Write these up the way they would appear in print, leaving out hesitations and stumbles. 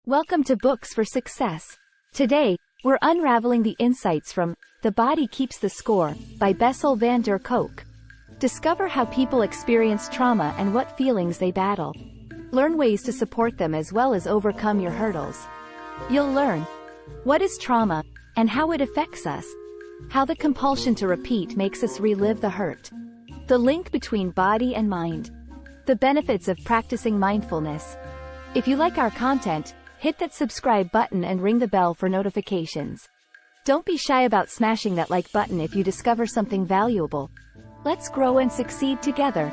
Welcome to Books for Success. Today, we're unraveling the insights from The Body Keeps the Score by Bessel van der Kolk. Discover how people experience trauma and what feelings they battle. Learn ways to support them as well as overcome your hurdles. You'll learn what is trauma and how it affects us, how the compulsion to repeat makes us relive the hurt, the link between body and mind, the benefits of practicing mindfulness. If you like our content, hit that subscribe button and ring the bell for notifications. Don't be shy about smashing that like button if you discover something valuable. Let's grow and succeed together.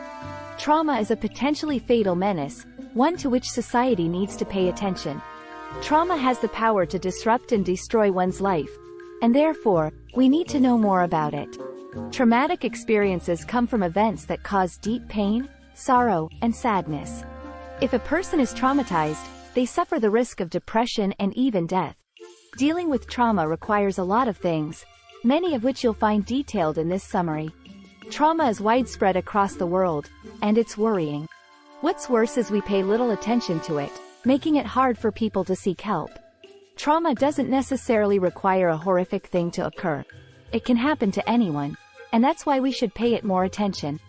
Trauma is a potentially fatal menace, one to which society needs to pay attention. Trauma has the power to disrupt and destroy one's life, and therefore, we need to know more about it. Traumatic experiences come from events that cause deep pain, sorrow, and sadness. If a person is traumatized, they suffer the risk of depression and even death. Dealing with trauma requires a lot of things, many of which you'll find detailed in this summary. Trauma is widespread across the world, and it's worrying. What's worse is we pay little attention to it, making it hard for people to seek help. Trauma doesn't necessarily require a horrific thing to occur. It can happen to anyone, and that's why we should pay it more attention.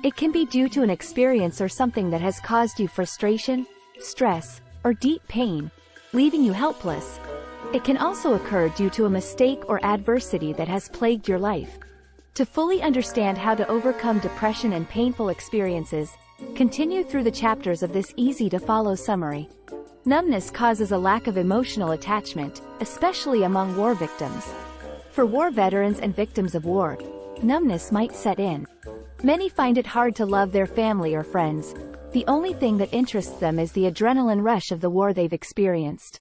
It can be due to an experience or something that has caused you frustration, stress, or deep pain, leaving you helpless. It can also occur due to a mistake or adversity that has plagued your life. To fully understand how to overcome depression and painful experiences, continue through the chapters of this easy-to-follow summary. Numbness causes a lack of emotional attachment, especially among war victims. For war veterans and victims of war, numbness might set in. Many find it hard to love their family or friends. The only thing that interests them is the adrenaline rush of the war they've experienced.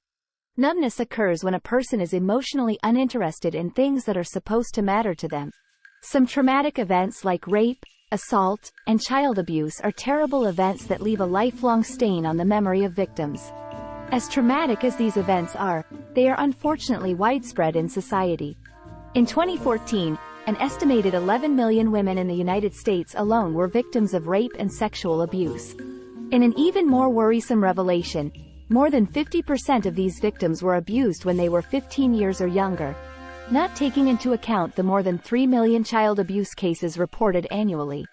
Numbness occurs when a person is emotionally uninterested in things that are supposed to matter to them. Some traumatic events like rape, assault, and child abuse are terrible events that leave a lifelong stain on the memory of victims. As traumatic as these events are, they are unfortunately widespread in society. In 2014, an estimated 11 million women in the United States alone were victims of rape and sexual abuse. In an even more worrisome revelation, more than 50% of these victims were abused when they were 15 years or younger, not taking into account the more than 3 million child abuse cases reported annually.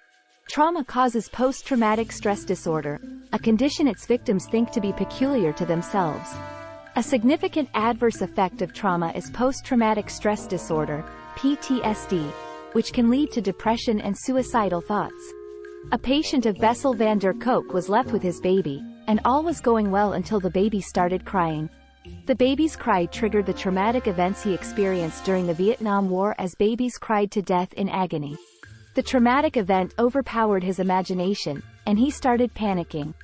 Trauma causes post-traumatic stress disorder, a condition its victims think to be peculiar to themselves. A significant adverse effect of trauma is post-traumatic stress disorder, PTSD, which can lead to depression and suicidal thoughts. A patient of Bessel van der Kolk was left with his baby, and all was going well until the baby started crying. The baby's cry triggered the traumatic events he experienced during the Vietnam War, as babies cried to death in agony. The traumatic event overpowered his imagination, and he started panicking.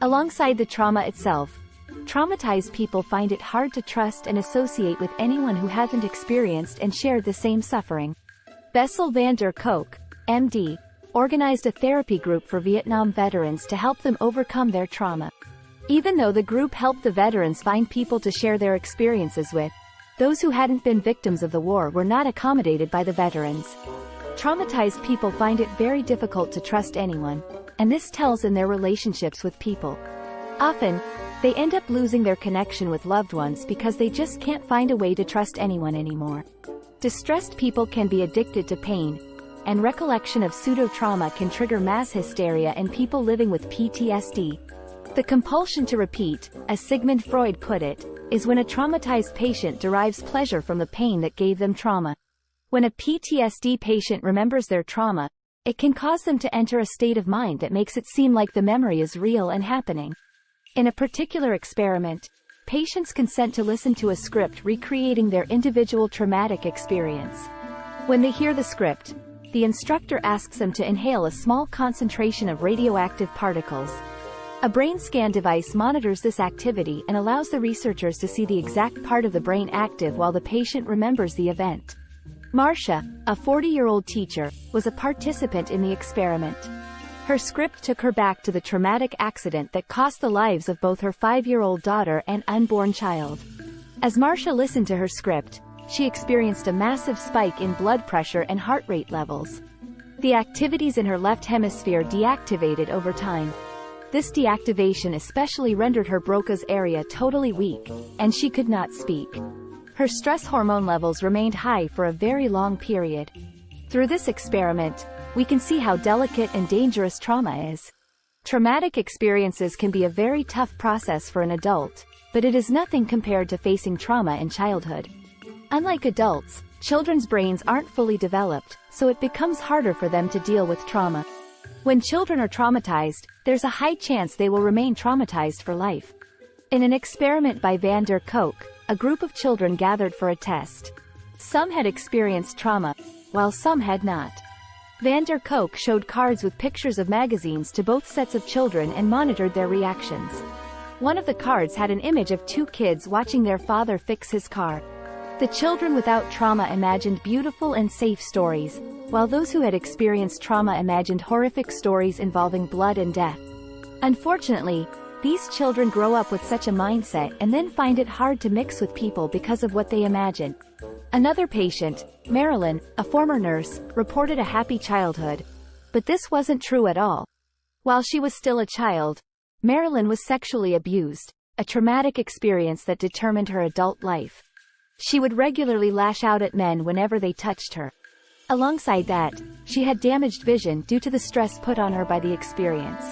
Alongside the trauma itself, traumatized people find it hard to trust and associate with anyone who hasn't experienced and shared the same suffering. Bessel van der Kolk, MD, organized a therapy group for Vietnam veterans to help them overcome their trauma. Even though the group helped the veterans find people to share their experiences with, those who hadn't been victims of the war were not accommodated by the veterans. Traumatized people find it very difficult to trust anyone, and this tells in their relationships with people. Often, they end up losing their connection with loved ones because they just can't find a way to trust anyone anymore. Distressed people can be addicted to pain, and recollection of pseudo-trauma can trigger mass hysteria in people living with PTSD. The compulsion to repeat, as Sigmund Freud put it, is when a traumatized patient derives pleasure from the pain that gave them trauma. When a PTSD patient remembers their trauma, it can cause them to enter a state of mind that makes it seem like the memory is real and happening. In a particular experiment, patients consent to listen to a script recreating their individual traumatic experience. When they hear the script, the instructor asks them to inhale a small concentration of radioactive particles. A brain scan device monitors this activity and allows the researchers to see the exact part of the brain active while the patient remembers the event. Marcia, a 40-year-old teacher, was a participant in the experiment. Her script took her back to the traumatic accident that cost the lives of both her 5-year-old daughter and unborn child. As Marcia listened to her script, she experienced a massive spike in blood pressure and heart rate levels. The activities in her left hemisphere deactivated over time. This deactivation especially rendered her Broca's area totally weak, and she could not speak. Her stress hormone levels remained high for a very long period. Through this experiment, we can see how delicate and dangerous trauma is. Traumatic experiences can be a very tough process for an adult, but it is nothing compared to facing trauma in childhood. Unlike adults, children's brains aren't fully developed, so it becomes harder for them to deal with trauma. When children are traumatized, there's a high chance they will remain traumatized for life. In an experiment by van der Kolk, a group of children gathered for a test. Some had experienced trauma, while some had not. Van der Kolk showed cards with pictures of magazines to both sets of children and monitored their reactions. One of the cards had an image of two kids watching their father fix his car. The children without trauma imagined beautiful and safe stories, while those who had experienced trauma imagined horrific stories involving blood and death. Unfortunately, these children grow up with such a mindset and then find it hard to mix with people because of what they imagine. Another patient, Marilyn, a former nurse, reported a happy childhood. But this wasn't true at all. While she was still a child, Marilyn was sexually abused, a traumatic experience that determined her adult life. She would regularly lash out at men whenever they touched her. Alongside that, she had damaged vision due to the stress put on her by the experience.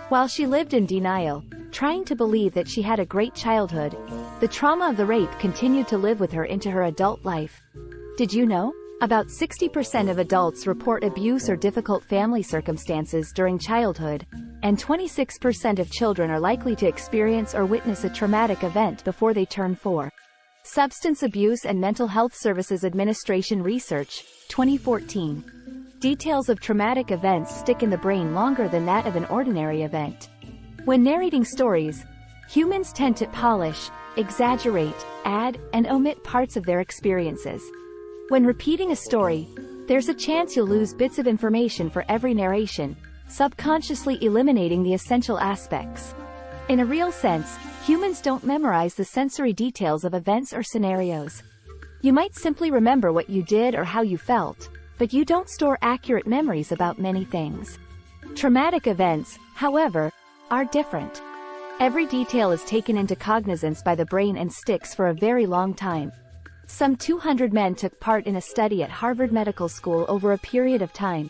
While she lived in denial, trying to believe that she had a great childhood, the trauma of the rape continued to live with her into her adult life. Did you know? About 60% of adults report abuse or difficult family circumstances during childhood, and 26% of children are likely to experience or witness a traumatic event before they turn 4. Substance Abuse and Mental Health Services Administration Research, 2014. Details of traumatic events stick in the brain longer than that of an ordinary event. When narrating stories, humans tend to polish, exaggerate, add, and omit parts of their experiences. When repeating a story, there's a chance you'll lose bits of information for every narration, subconsciously eliminating the essential aspects. In a real sense, humans don't memorize the sensory details of events or scenarios. You might simply remember what you did or how you felt, but you don't store accurate memories about many things. Traumatic events, however, are different. Every detail is taken into cognizance by the brain and sticks for a very long time. Some 200 men took part in a study at Harvard Medical School over a period of time.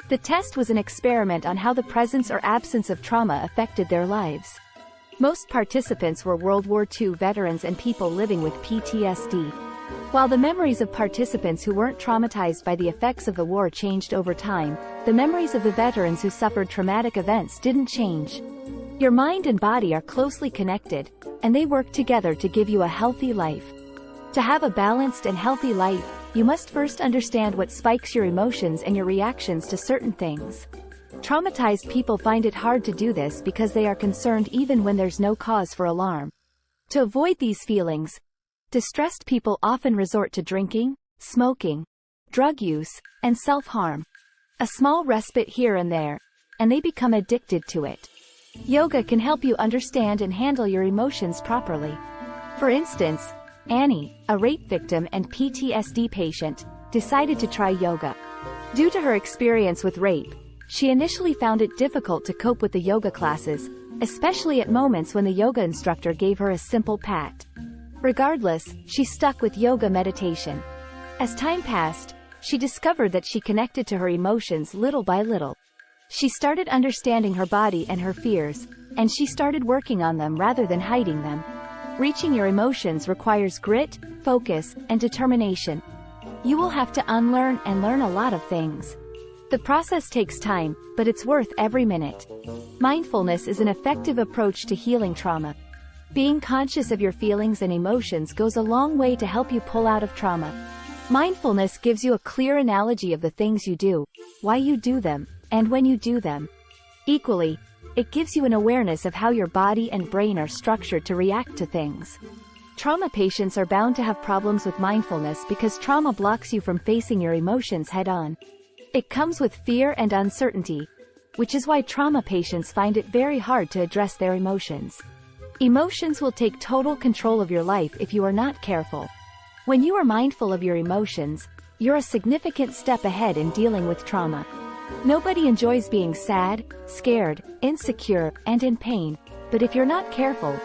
The test was an experiment on how the presence or absence of trauma affected their lives. Most participants were World War II veterans and people living with PTSD. While the memories of participants who weren't traumatized by the effects of the war changed over time, the memories of the veterans who suffered traumatic events didn't change. Your mind and body are closely connected, and they work together to give you a healthy life. To have a balanced and healthy life, you must first understand what spikes your emotions and your reactions to certain things. Traumatized people find it hard to do this because they are concerned even when there's no cause for alarm. To avoid these feelings, distressed people often resort to drinking, smoking, drug use, and self-harm. A small respite here and there, and they become addicted to it. Yoga can help you understand and handle your emotions properly. For instance, Annie, a rape victim and PTSD patient, decided to try yoga. Due to her experience with rape, she initially found it difficult to cope with the yoga classes, especially at moments when the yoga instructor gave her a simple pat. Regardless, she stuck with yoga meditation. As time passed, she discovered that she connected to her emotions little by little. She started understanding her body and her fears, and she started working on them rather than hiding them. Reaching your emotions requires grit, focus, and determination. You will have to unlearn and learn a lot of things. The process takes time, but it's worth every minute. Mindfulness is an effective approach to healing trauma. Being conscious of your feelings and emotions goes a long way to help you pull out of trauma. Mindfulness gives you a clear analogy of the things you do, why you do them, and when you do them. Equally, it gives you an awareness of how your body and brain are structured to react to things. Trauma patients are bound to have problems with mindfulness because trauma blocks you from facing your emotions head-on. It comes with fear and uncertainty, which is why trauma patients find it very hard to address their emotions. Emotions will take total control of your life if you are not careful. When you are mindful of your emotions, you're a significant step ahead in dealing with trauma. Nobody enjoys being sad, scared, insecure, and in pain, but if you're not careful,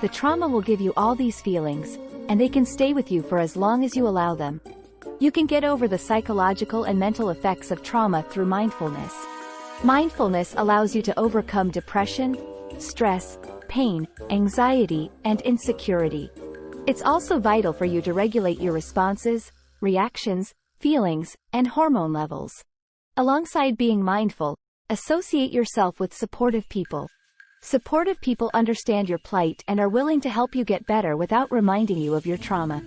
the trauma will give you all these feelings, and they can stay with you for as long as you allow them. You can get over the psychological and mental effects of trauma through mindfulness. Mindfulness allows you to overcome depression, stress, pain, anxiety, and insecurity. It's also vital for you to regulate your responses, reactions, feelings, and hormone levels. Alongside being mindful, associate yourself with supportive people. Supportive people understand your plight and are willing to help you get better without reminding you of your trauma.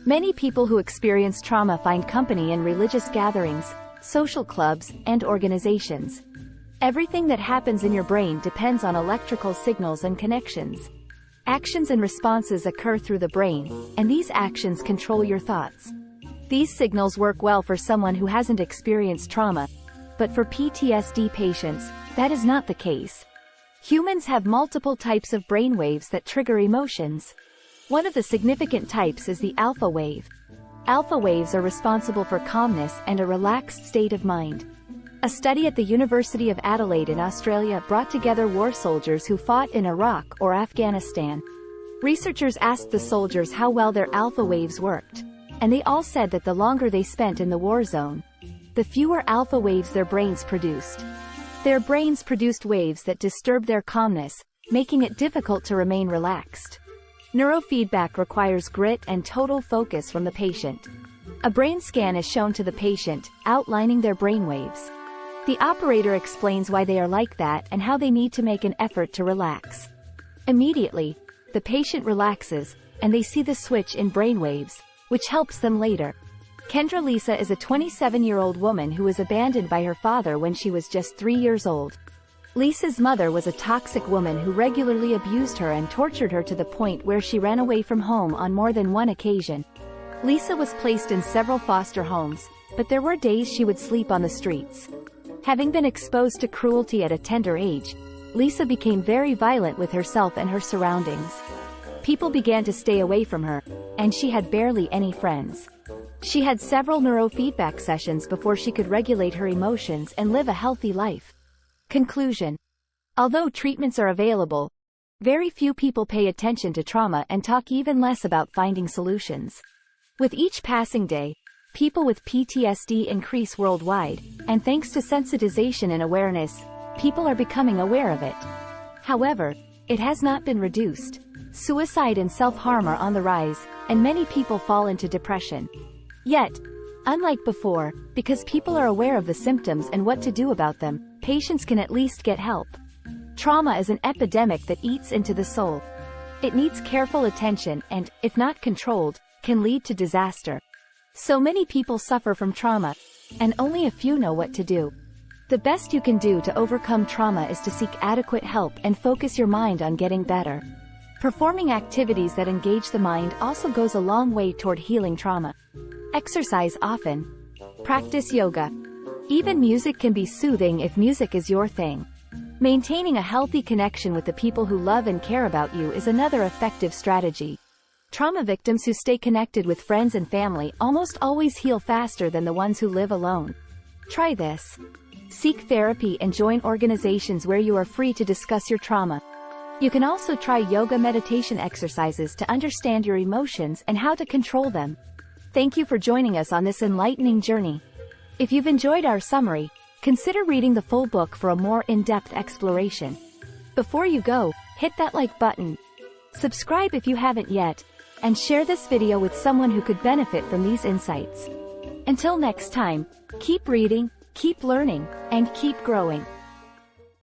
Many people who experience trauma find company in religious gatherings, social clubs, and organizations. Everything that happens in your brain depends on electrical signals and connections. Actions and responses occur through the brain, and these actions control your thoughts. These signals work well for someone who hasn't experienced trauma, but for PTSD patients, that is not the case. Humans have multiple types of brainwaves that trigger emotions. One of the significant types is the alpha wave. Alpha waves are responsible for calmness and a relaxed state of mind. A study at the University of Adelaide in Australia brought together war soldiers who fought in Iraq or Afghanistan. Researchers asked the soldiers how well their alpha waves worked, and they all said that the longer they spent in the war zone, the fewer alpha waves their brains produced. Their brains produced waves that disturbed their calmness, making it difficult to remain relaxed. Neurofeedback requires grit and total focus from the patient. A brain scan is shown to the patient, outlining their brainwaves. The operator explains why they are like that and how they need to make an effort to relax. Immediately, the patient relaxes, and they see the switch in brainwaves, which helps them later. Kendra Lisa is a 27-year-old woman who was abandoned by her father when she was just 3 years old. Lisa's mother was a toxic woman who regularly abused her and tortured her to the point where she ran away from home on more than one occasion. Lisa was placed in several foster homes, but there were days she would sleep on the streets. Having been exposed to cruelty at a tender age, Lisa became very violent with herself and her surroundings. People began to stay away from her, and she had barely any friends. She had several neurofeedback sessions before she could regulate her emotions and live a healthy life. Conclusion. Although treatments are available, very few people pay attention to trauma and talk even less about finding solutions. With each passing day, people with PTSD increase worldwide, and thanks to sensitization and awareness, people are becoming aware of it. However, it has not been reduced. Suicide and self-harm are on the rise, and many people fall into depression. Yet, unlike before, because people are aware of the symptoms and what to do about them, patients can at least get help. Trauma is an epidemic that eats into the soul. It needs careful attention and, if not controlled, can lead to disaster. So many people suffer from trauma, and only a few know what to do. The best you can do to overcome trauma is to seek adequate help and focus your mind on getting better. Performing activities that engage the mind also goes a long way toward healing trauma. Exercise often. Practice yoga. Even music can be soothing if music is your thing. Maintaining a healthy connection with the people who love and care about you is another effective strategy. Trauma victims who stay connected with friends and family almost always heal faster than the ones who live alone. Try this. Seek therapy and join organizations where you are free to discuss your trauma. You can also try yoga meditation exercises to understand your emotions and how to control them. Thank you for joining us on this enlightening journey. If you've enjoyed our summary, consider reading the full book for a more in-depth exploration. Before you go, hit that like button, subscribe if you haven't yet, and share this video with someone who could benefit from these insights. Until next time, keep reading, keep learning, and keep growing.